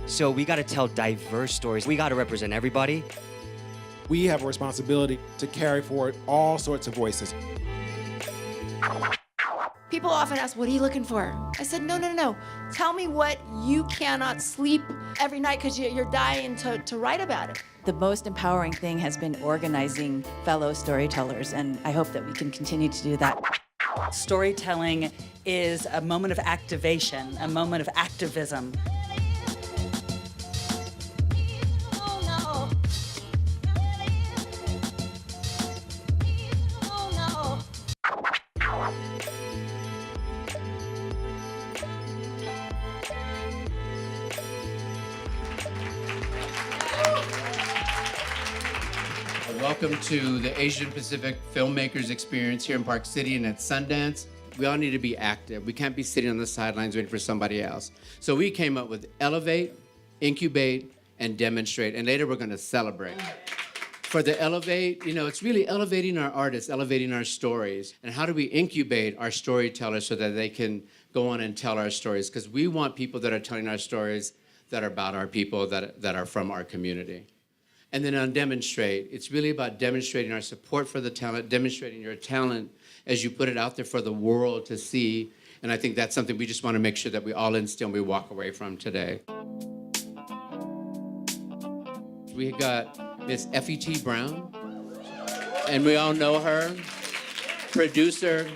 So we gotta tell diverse stories. We gotta represent everybody. We have a responsibility to carry forward all sorts of voices. People often ask, what are you looking for? I said, no. Tell me what you cannot sleep every night because you're dying to write about it. The most empowering thing has been organizing fellow storytellers, and I hope that we can continue to do that. Storytelling is a moment of activation, a moment of activism. Welcome to the Asian Pacific Filmmakers Experience here in Park City and at Sundance. We all need to be active. We can't be sitting on the sidelines waiting for somebody else. So we came up with Elevate, Incubate, and Demonstrate, and later we're gonna celebrate. For the Elevate, it's really elevating our artists, elevating our stories, and how do we incubate our storytellers so that they can go on and tell our stories? Because we want people that are telling our stories that are about our people, that are from our community. And then on Demonstrate, it's really about demonstrating our support for the talent, demonstrating your talent as you put it out there for the world to see. And I think that's something we just want to make sure that we all instill and we walk away from today. We got Miss F.E.T. Brown, and we all know her, producer.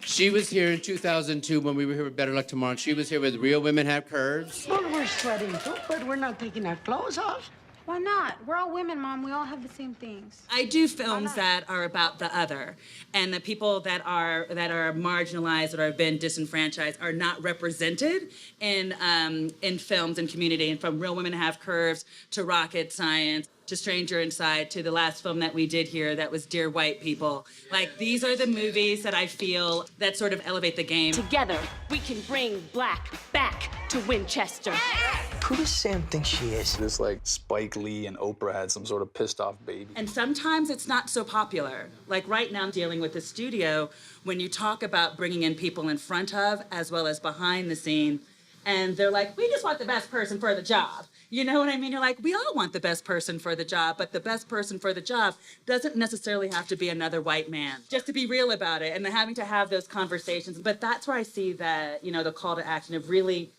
She was here in 2002 when we were here with Better Luck Tomorrow. She was here with Real Women Have Curves. Well, we're sweating too, but we're not taking our clothes off. Why not? We're all women, Mom. We all have the same things. I do films that are about the other, and the people that are marginalized or have been disenfranchised are not represented in films and community. And from Real Women Have Curves to Rocket Science to Stranger Inside to the last film that we did here that was Dear White People. Like, these are the movies that I feel that sort of elevate the game. Together, we can bring black back to Winchester. Who does Sam think she is? It's like Spike Lee and Oprah had some sort of pissed off baby. And sometimes it's not so popular. Like right now I'm dealing with the studio, when you talk about bringing in people in front of as well as behind the scene, and they're like, we just want the best person for the job. You know what I mean? You're like, we all want the best person for the job, but the best person for the job doesn't necessarily have to be another white man. Just to be real about it and having to have those conversations. But that's where I see that, the call to action of really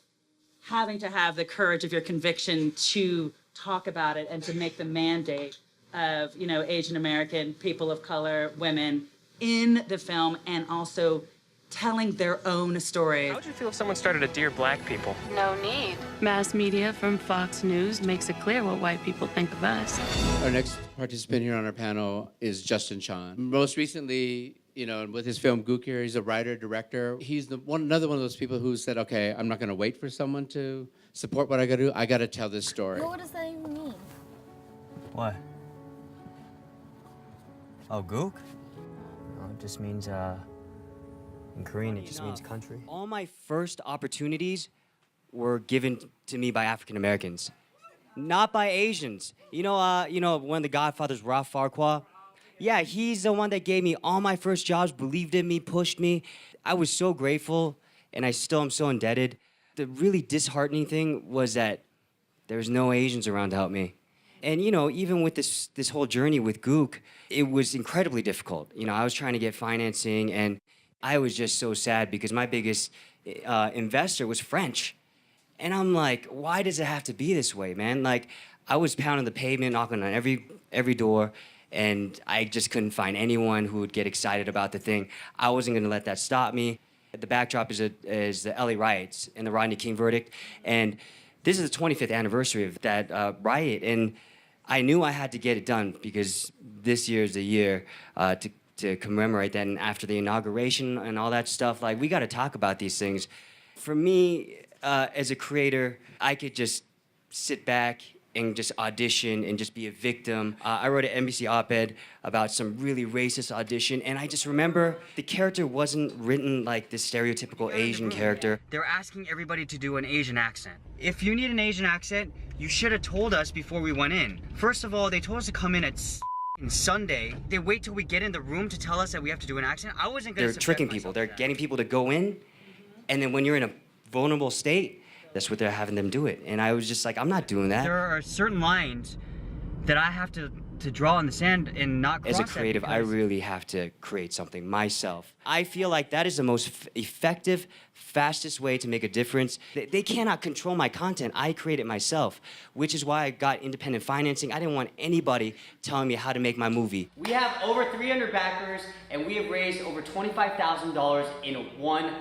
having to have the courage of your conviction to talk about it and to make the mandate of, Asian American, people of color, women in the film, and also telling their own story. How would you feel if someone started a Dear Black People? No need. Mass media from Fox News makes it clear what white people think of us. Our next participant here on our panel is Justin Chan. Most recently, with his film Gook here, he's a writer, director. He's another one of those people who said, okay, I'm not gonna wait for someone to support what I gotta do. I gotta tell this story. Well, what does that even mean? What? Oh, Gook? Oh, it just means, in Korean, it just means country. All my first opportunities were given to me by African Americans, not by Asians. One of the Godfathers, Ralph Farquhar. Yeah, he's the one that gave me all my first jobs, believed in me, pushed me. I was so grateful, and I still am so indebted. The really disheartening thing was that there was no Asians around to help me. And, even with this whole journey with Gook, it was incredibly difficult. I was trying to get financing, and I was just so sad because my biggest investor was French. And I'm like, why does it have to be this way, man? Like, I was pounding the pavement, knocking on every door, and I just couldn't find anyone who would get excited about the thing. I wasn't gonna let that stop me. The backdrop is the LA riots and the Rodney King verdict. And this is the 25th anniversary of that riot. And I knew I had to get it done because this year is the year to commemorate that. And after the inauguration and all that stuff, like, we gotta talk about these things. For me, as a creator, I could just sit back and just audition and just be a victim. I wrote an NBC op-ed about some really racist audition, and I just remember the character wasn't written like this stereotypical Asian character. They're asking everybody to do an Asian accent. If you need an Asian accent, you should have told us before we went in. First of all, they told us to come in at Sunday. They wait till we get in the room to tell us that we have to do an accent. I wasn't gonna. They're tricking people. They're getting people to go in, and then when you're in a vulnerable state, That's what they're having them do it. And I was just like, I'm not doing that. There are certain lines that I have to draw in the sand and not cross. As a creative, I really have to create something myself. I feel like that is the most effective, fastest way to make a difference. They cannot control my content. I create it myself, which is why I got independent financing. I didn't want anybody telling me how to make my movie. We have over 300 backers, and we have raised over $25,000 in 1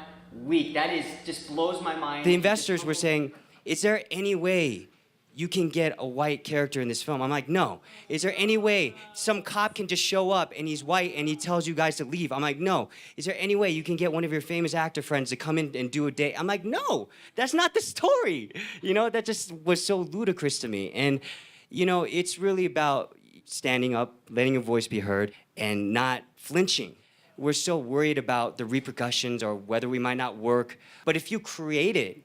week. That just blows my mind. The investors were saying, is there any way you can get a white character in this film? I'm like, no. Is there any way some cop can just show up and he's white and he tells you guys to leave? I'm like, no. Is there any way you can get one of your famous actor friends to come in and do a date? I'm like, no, that's not the story. You know, that just was so ludicrous to me. And, you know, it's really about standing up, letting your voice be heard, and not flinching. We're so worried about the repercussions or whether we might not work. But if you create it,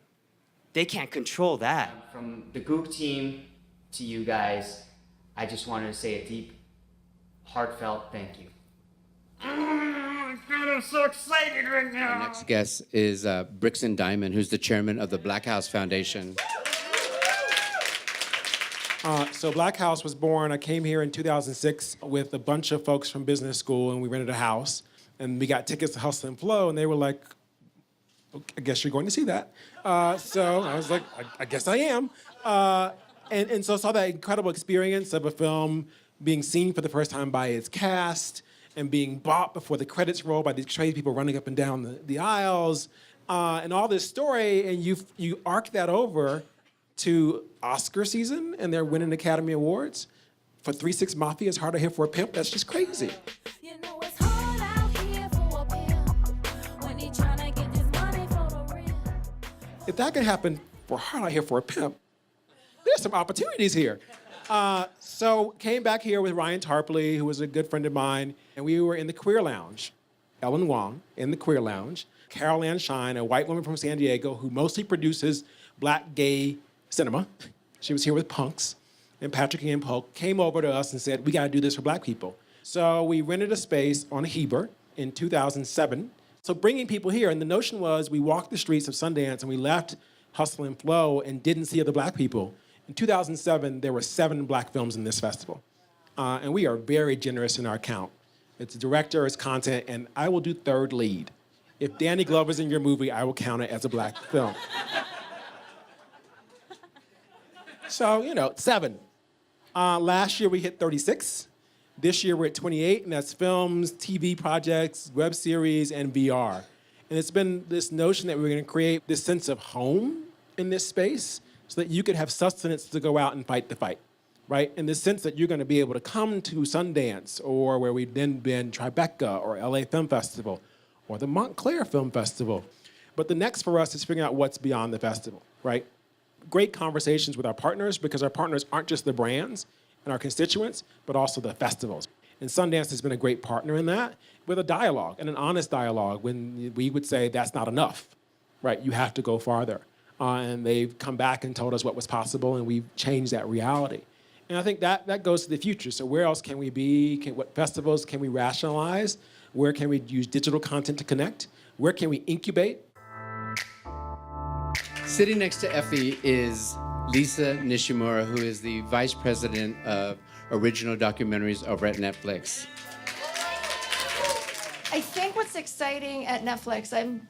they can't control that. From the Gook team to you guys, I just wanted to say a deep, heartfelt thank you. I'm so excited right now. Our next guest is Brixton Diamond, who's the chairman of the Black House Foundation. So Black House was born, I came here in 2006 with a bunch of folks from business school, and we rented a house. And we got tickets to Hustle and Flow, and they were like, okay, I guess you're going to see that. So I was like, I guess I am. And so I saw that incredible experience of a film being seen for the first time by its cast and being bought before the credits roll by these crazy people running up and down the aisles, and all this story, and you arc that over to Oscar season, and they're winning Academy Awards. For 3 6 Mafia, It's Hard to Hit for a Pimp. That's just crazy. If that can happen for Hard Out Here for a Pimp, there's some opportunities here. So came back here with Ryan Tarpley, who was a good friend of mine, and we were in the Queer Lounge. Ellen Wong in the Queer Lounge. Carol Ann Shine, a white woman from San Diego who mostly produces black gay cinema. She was here with Punks, and Patrick Ian Polk came over to us and said, we gotta do this for black people. So we rented a space on Heber in 2007. So bringing people here, and the notion was we walked the streets of Sundance and we left Hustle and Flow and didn't see other black people. In 2007, there were 7 black films in this festival. And we are very generous in our count. It's director, it's content, and I will do third lead. If Danny Glover's in your movie, I will count it as a black film. So, 7. Last year we hit 36. This year we're at 28, and that's films, TV projects, web series, and VR. And it's been this notion that we're gonna create this sense of home in this space so that you could have sustenance to go out and fight the fight, right? In the sense that you're gonna be able to come to Sundance, or where we've then been Tribeca, or LA Film Festival, or the Montclair Film Festival. But the next for us is figuring out what's beyond the festival, right? Great conversations with our partners, because our partners aren't just the brands and our constituents, but also the festivals. And Sundance has been a great partner in that, with a dialogue, and an honest dialogue, when we would say that's not enough, right? You have to go farther. And they've come back and told us what was possible, and we've changed that reality. And I think that goes to the future. So where else can we be? What festivals can we rationalize? Where can we use digital content to connect? Where can we incubate? Sitting next to Effie is Lisa Nishimura, who is the Vice President of Original Documentaries over at Netflix. I think what's exciting at Netflix, I'm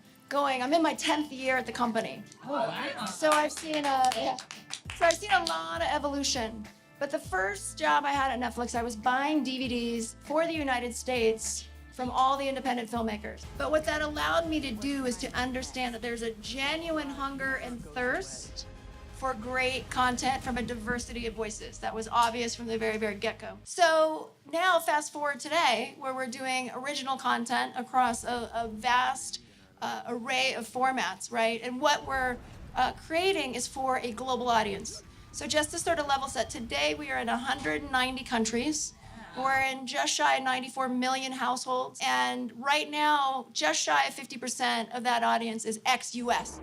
in my 10th year at the company. Oh, wow. So I've seen a lot of evolution. But the first job I had at Netflix, I was buying DVDs for the United States from all the independent filmmakers. But what that allowed me to do is to understand that there's a genuine hunger and thirst for great content from a diversity of voices. That was obvious from the very, very get-go. So now fast forward today, where we're doing original content across a vast array of formats, right? And what we're creating is for a global audience. So just to sort of level set, today we are in 190 countries. We're in just shy of 94 million households. And right now, just shy of 50% of that audience is ex-US.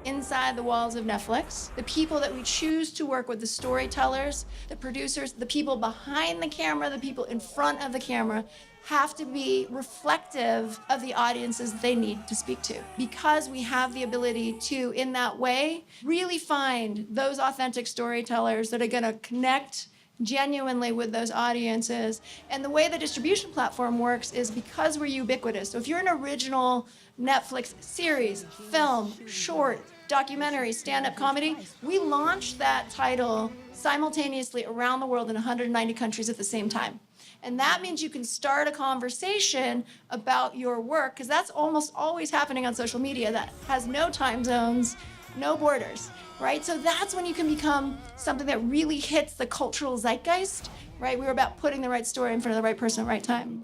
Inside the walls of Netflix, the people that we choose to work with, the storytellers, the producers, the people behind the camera, the people in front of the camera, have to be reflective of the audiences they need to speak to, because we have the ability to, in that way, really find those authentic storytellers that are going to connect genuinely with those audiences. And the way the distribution platform works is because we're ubiquitous. So if you're an original Netflix series, film, short, documentary, stand-up comedy, we launch that title simultaneously around the world in 190 countries at the same time. And that means you can start a conversation about your work, because that's almost always happening on social media that has no time zones, no borders, right? So that's when you can become something that really hits the cultural zeitgeist, right? We're about putting the right story in front of the right person at the right time.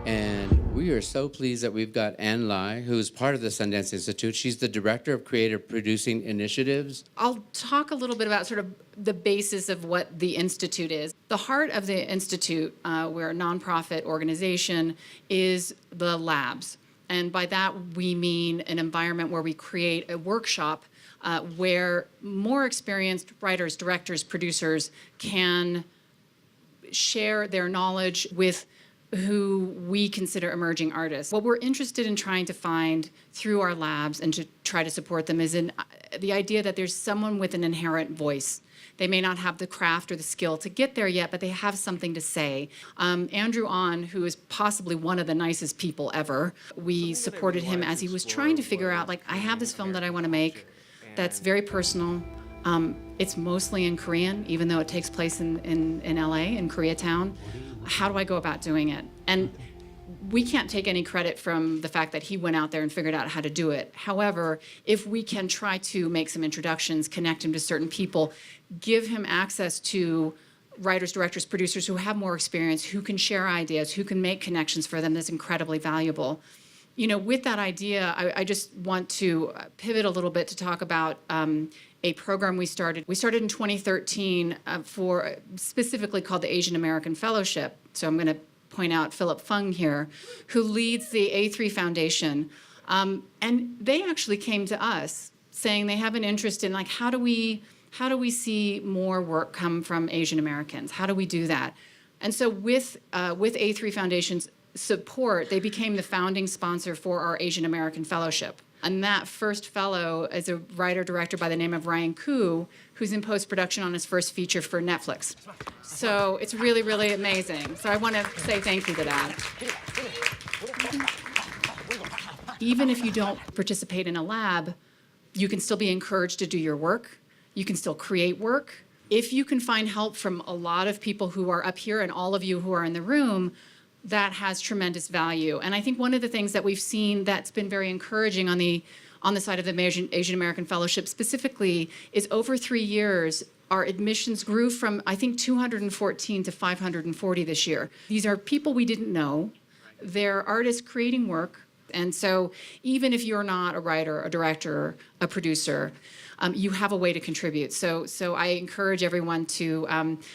And we are so pleased that we've got Ann Lai, who is part of the Sundance Institute. She's the Director of Creative Producing Initiatives. I'll talk a little bit about sort of the basis of what the Institute is. The heart of the Institute, we're a nonprofit organization, is the labs. And by that, we mean an environment where we create a workshop where more experienced writers, directors, producers can share their knowledge with who we consider emerging artists. What we're interested in trying to find through our labs and to try to support them is in the idea that there's someone with an inherent voice. They may not have the craft or the skill to get there yet, but they have something to say. Andrew On, who is possibly one of the nicest people ever, we supported him as he was trying to figure out, like, I have this film that I want to make that's very personal. It's mostly in Korean, even though it takes place in LA, in Koreatown. How do I go about doing it? And we can't take any credit from the fact that he went out there and figured out how to do it. However, if we can try to make some introductions, connect him to certain people, give him access to writers, directors, producers who have more experience, who can share ideas, who can make connections for them, that's incredibly valuable. You know, with that idea, I just want to pivot a little bit to talk about a program we started. We started in 2013 for specifically called the Asian American Fellowship. So I'm going to point out Philip Fung here, who leads the A3 Foundation. And they actually came to us saying they have an interest in, like, how do we see more work come from Asian Americans? How do we do that? And so with A3 Foundation's support, they became the founding sponsor for our Asian American Fellowship. And that first fellow is a writer-director by the name of Ryan Koo, who's in post-production on his first feature for Netflix. So it's really, really amazing. So I want to say thank you to that. Even if you don't participate in a lab, you can still be encouraged to do your work. You can still create work. If you can find help from a lot of people who are up here and all of you who are in the room, that has tremendous value. And I think one of the things that we've seen that's been very encouraging on the side of the Asian American Fellowship specifically is over 3 years, our admissions grew from, I think, 214 to 540 this year. These are people we didn't know. They're artists creating work. And so even if you're not a writer, a director, a producer, you have a way to contribute. So I encourage everyone to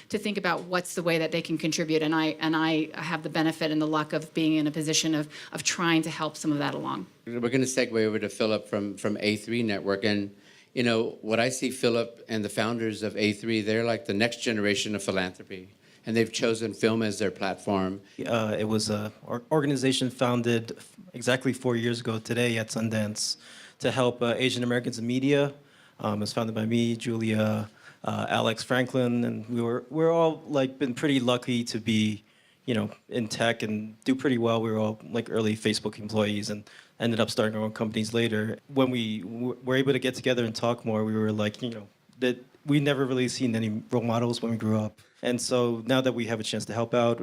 think about what's the way that they can contribute. And I have the benefit and the luck of being in a position of trying to help some of that along. We're going to segue over to Philip from A3 Network. And, you know, what I see Philip and the founders of A3, they're like the next generation of philanthropy. And they've chosen film as their platform. It was an organization founded exactly 4 years ago today at Sundance to help Asian Americans in media. It was founded by me, Julia, Alex Franklin, and we're all like been pretty lucky to be, you know, in tech and do pretty well. We were all like early Facebook employees and ended up starting our own companies later. When we were able to get together and talk more, we were like, you know, that we never really seen any role models when we grew up. And so now that we have a chance to help out,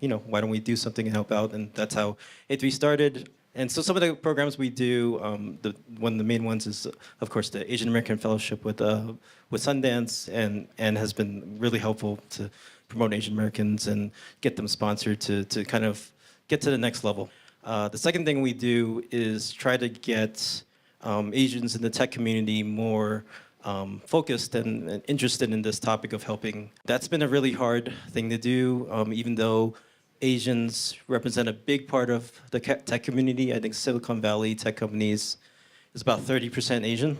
you know, why don't we do something and help out? And that's how A3 started. And so some of the programs we do, one of the main ones is, of course, the Asian American Fellowship with Sundance, and has been really helpful to promote Asian Americans and get them sponsored to kind of get to the next level. The second thing we do is try to get Asians in the tech community more focused and interested in this topic of helping. That's been a really hard thing to do, even though Asians represent a big part of the tech community. I think Silicon Valley tech companies is about 30% Asian.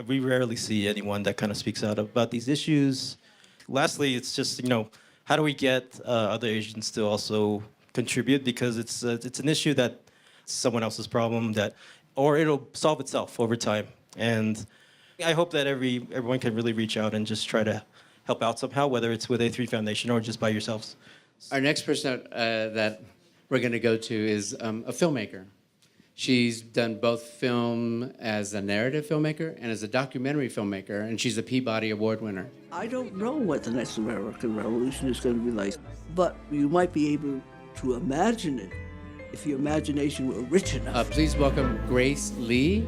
We rarely see anyone that kind of speaks out about these issues. Lastly, it's just, you know, how do we get other Asians to also contribute, because it's an issue that someone else's problem or it'll solve itself over time. And I hope that everyone can really reach out and just try to help out somehow, whether it's with A3 Foundation or just by yourselves. Our next person that we're going to go to is a filmmaker. She's done both film as a narrative filmmaker and as a documentary filmmaker, and she's a Peabody Award winner. I don't know what the next American Revolution is going to be like, but you might be able to imagine it if your imagination were rich enough. Please welcome Grace Lee.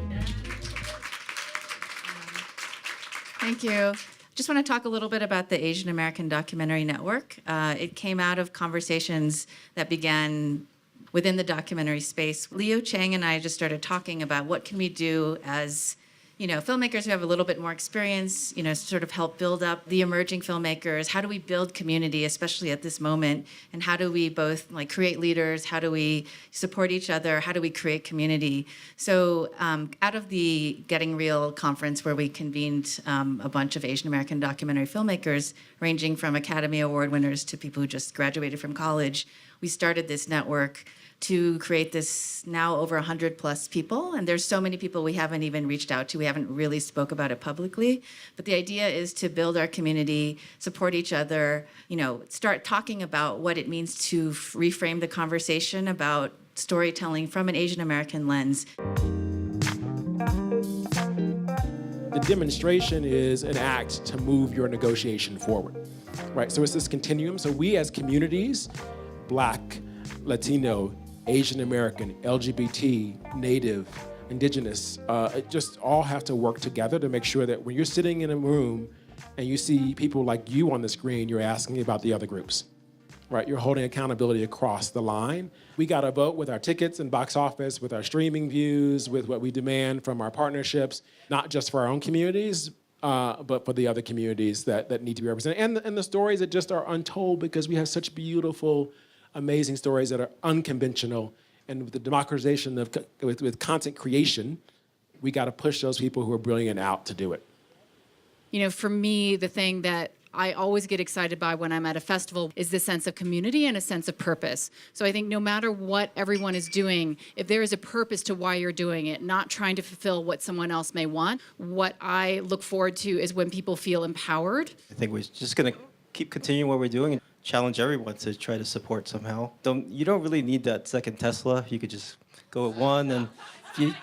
Thank you. Just want to talk a little bit about the Asian American Documentary Network. It came out of conversations that began within the documentary space. Leo Chang and I just started talking about what can we do as, filmmakers who have a little bit more experience, sort of help build up the emerging filmmakers. How do we build community, especially at this moment? And how do we both create leaders? How do we support each other? How do we create community? So out of the Getting Real conference, where we convened a bunch of Asian American documentary filmmakers, ranging from Academy Award winners to people who just graduated from college, we started this network to create this now over 100 plus people. And there's so many people we haven't even reached out to. We haven't really spoke about it publicly. But the idea is to build our community, support each other, start talking about what it means to reframe the conversation about storytelling from an Asian American lens. The demonstration is an act to move your negotiation forward, right? So it's this continuum. So we as communities, Black, Latino, Asian American, LGBT, Native, Indigenous, just all have to work together to make sure that when you're sitting in a room and you see people like you on the screen, you're asking about the other groups, right? You're holding accountability across the line. We got to vote with our tickets and box office, with our streaming views, with what we demand from our partnerships, not just for our own communities, but for the other communities that need to be represented. And the stories that just are untold, because we have such beautiful, amazing stories that are unconventional. And with the democratization of with content creation, we got to push those people who are brilliant out to do it. For me, the thing that I always get excited by when I'm at a festival is the sense of community and a sense of purpose. So I think no matter what everyone is doing, if there is a purpose to why you're doing it, not trying to fulfill what someone else may want, what I look forward to is when people feel empowered. I think we're just going to keep continuing what we're doing and challenge everyone to try to support somehow. You don't really need that second Tesla. You could just go with one, and if you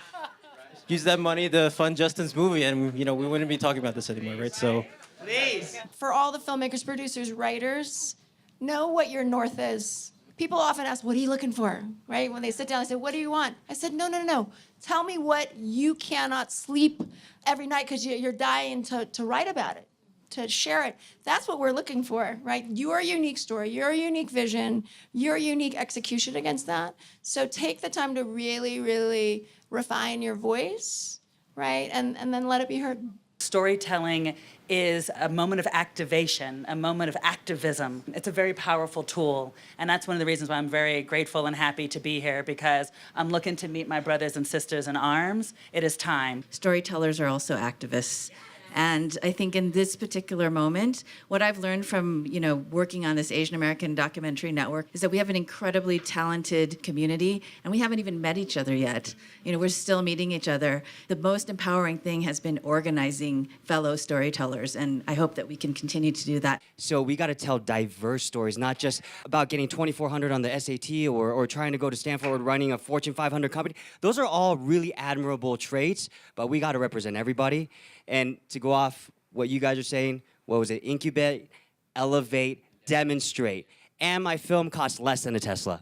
use that money to fund Justin's movie, and we wouldn't be talking about this anymore, right? So, please, for all the filmmakers, producers, writers, know what your north is. People often ask, "What are you looking for?" Right? When they sit down, they say, "What do you want?" I said, "No. Tell me what you cannot sleep every night because you're dying to write about it, to share it." That's what we're looking for, right? Your unique story, your unique vision, your unique execution against that. So take the time to really, really refine your voice, right? And then let it be heard. Storytelling is a moment of activation, a moment of activism. It's a very powerful tool. And that's one of the reasons why I'm very grateful and happy to be here, because I'm looking to meet my brothers and sisters in arms. It is time. Storytellers are also activists. And I think in this particular moment, what I've learned from, working on this Asian American Documentary Network is that we have an incredibly talented community, and we haven't even met each other yet. We're still meeting each other. The most empowering thing has been organizing fellow storytellers, and I hope that we can continue to do that. So we got to tell diverse stories, not just about getting 2,400 on the SAT or trying to go to Stanford or running a Fortune 500 company. Those are all really admirable traits, but we got to represent everybody. And to go off what you guys are saying, what was it? Incubate, elevate, demonstrate. And my film costs less than a Tesla.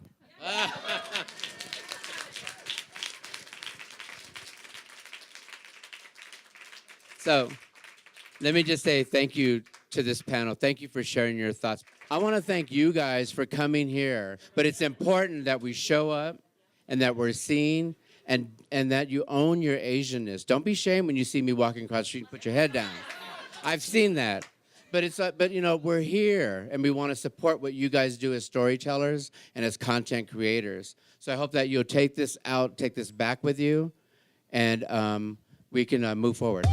So let me just say thank you to this panel. Thank you for sharing your thoughts. I want to thank you guys for coming here. But it's important that we show up and that we're seen, and that you own your Asianness. Don't be ashamed when you see me walking across the street and put your head down. I've seen that. But we're here, and we want to support what you guys do as storytellers and as content creators. So I hope that you'll take this back with you, and we can move forward.